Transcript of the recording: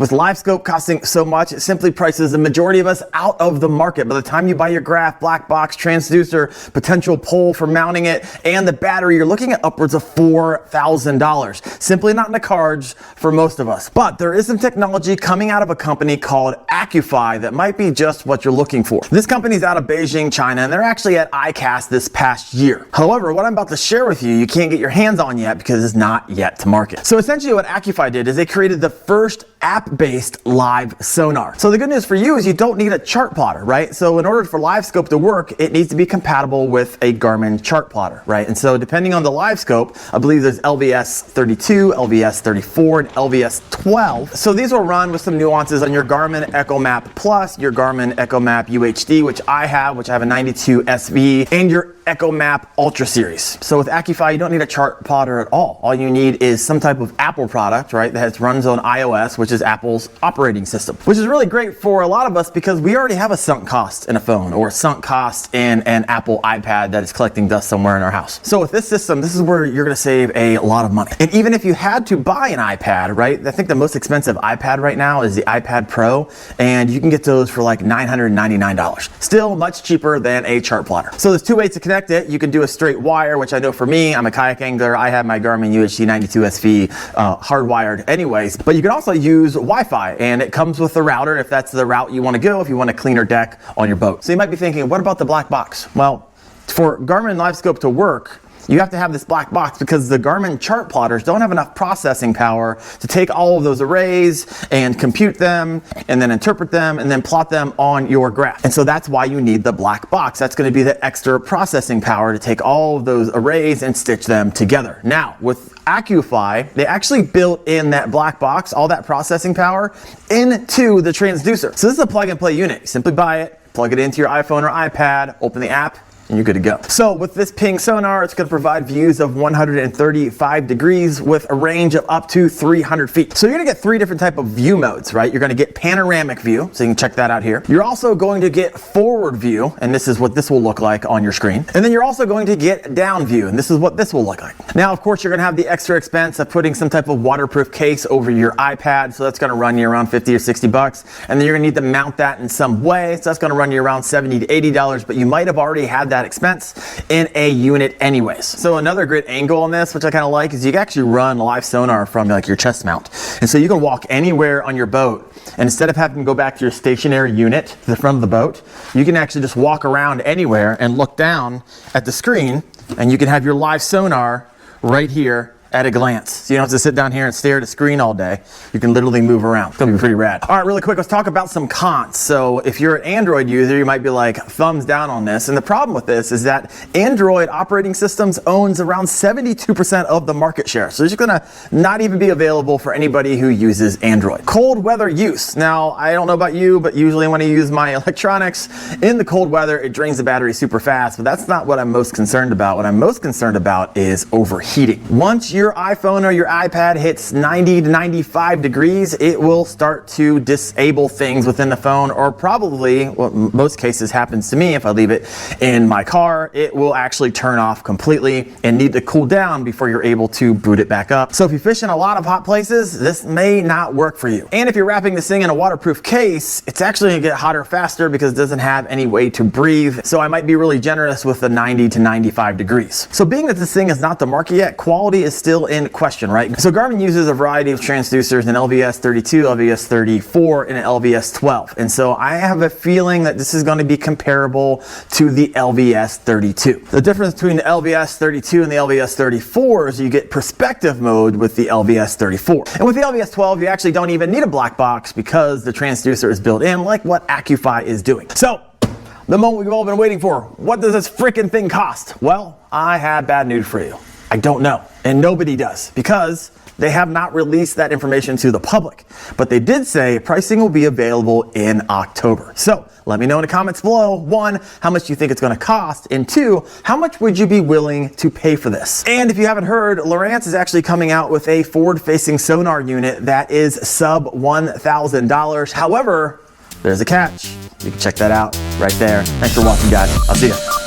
With Livescope costing so much, it simply prices the majority of us out of the market. By the time you buy your graph, black box, transducer, potential pole for mounting it, and the battery, you're looking at upwards of $4,000. Simply not in the cards for most of us. But there is some technology coming out of a company called Accufy that might be just what you're looking for. This company's out of Beijing, China, and they're actually at ICAST this past year. However, what I'm about to share with you, you can't get your hands on yet because it's not yet to market. So essentially what Accufy did is they created the first app-based live sonar. So the good news for you is you don't need a chart plotter, right? So in order for Livescope to work, it needs to be compatible with a Garmin chart plotter, right? And so depending on the Livescope, I believe there's LVS 32, LVS 34, and LVS 12. So these will run with some nuances on your Garmin EchoMap Plus, your Garmin EchoMap UHD, which I have a 92 SV, and your EchoMap Ultra Series. So with Accufy, you don't need a chart plotter at all. All you need is some type of Apple product, right, that runs on iOS, which is Apple's operating system, which is really great for a lot of us because we already have a sunk cost in a phone or a sunk cost in an Apple iPad that is collecting dust somewhere in our house. So with this system, this is where you're gonna save a lot of money. And even if you had to buy an iPad, right, I think the most expensive iPad right now is the iPad Pro, and you can get those for like $999. Still much cheaper than a chart plotter. So there's two ways to connect it. You can do a straight wire, which I know for me, I'm a kayak angler. I have my Garmin UHD 92 SV hardwired anyways, but you can also use Wi-Fi, and it comes with the router if that's the route you want to go, if you want a cleaner deck on your boat. So you might be thinking, what about the black box? Well, for Garmin Livescope to work, you have to have this black box because the Garmin chart plotters don't have enough processing power to take all of those arrays and compute them and then interpret them and then plot them on your graph. And so that's why you need the black box. That's going to be the extra processing power to take all of those arrays and stitch them together. Now, with Accufy, they actually built in that black box, all that processing power, into the transducer. So this is a plug and play unit. You simply buy it, plug it into your iPhone or iPad, open the app, and you're good to go. So with this ping sonar, it's going to provide views of 135 degrees with a range of up to 300 feet. So you're going to get three different type of view modes, right? You're going to get panoramic view, so you can check that out here. You're also going to get forward view, and this is what this will look like on your screen. And then you're also going to get down view, and this is what this will look like. Now, of course, you're going to have the extra expense of putting some type of waterproof case over your iPad, so that's going to run you around 50 or 60 bucks. And then you're going to need to mount that in some way, so that's going to run you around $70 to $80, but you might have already had that expense in a unit anyways. So another great angle on this, which I kind of like, is you can actually run live sonar from like your chest mount. And so you can walk anywhere on your boat, and instead of having to go back to your stationary unit to the front of the boat, you can actually just walk around anywhere and look down at the screen, and you can have your live sonar right here at a glance. So you don't have to sit down here and stare at a screen all day. You can literally move around. It's gonna be pretty rad. All right, really quick, let's talk about some cons. So if you're an Android user, you might be like, thumbs down on this. And the problem with this is that Android operating systems owns around 72% of the market share. So it's just gonna not even be available for anybody who uses Android. Cold weather use. Now, I don't know about you, but usually when I use my electronics in the cold weather, it drains the battery super fast, but that's not what I'm most concerned about. What I'm most concerned about is overheating. Once your iPhone or your iPad hits 90 to 95 degrees, it will start to disable things within the phone, or probably, what most cases happens to me if I leave it in my car, it will actually turn off completely and need to cool down before you're able to boot it back up. So if you fish in a lot of hot places, this may not work for you. And if you're wrapping this thing in a waterproof case, it's actually gonna get hotter faster because it doesn't have any way to breathe. So I might be really generous with the 90 to 95 degrees. So being that this thing is not the market yet, quality is still in question, right? So Garmin uses a variety of transducers, an LVS 32, LVS 34, and an LVS 12. And so I have a feeling that this is going to be comparable to the LVS 32. The difference between the LVS 32 and the LVS 34 is you get perspective mode with the LVS 34. And with the LVS 12, you actually don't even need a black box because the transducer is built in, like what Accufy is doing. So the moment we've all been waiting for, what does this freaking thing cost? Well, I have bad news for you. I don't know, and nobody does, because they have not released that information to the public. But they did say pricing will be available in October. So let me know in the comments below, 1, how much do you think it's gonna cost? And 2, how much would you be willing to pay for this? And if you haven't heard, Lowrance is actually coming out with a forward-facing sonar unit that is sub $1,000. However, there's a catch. You can check that out right there. Thanks for watching, guys. I'll see you.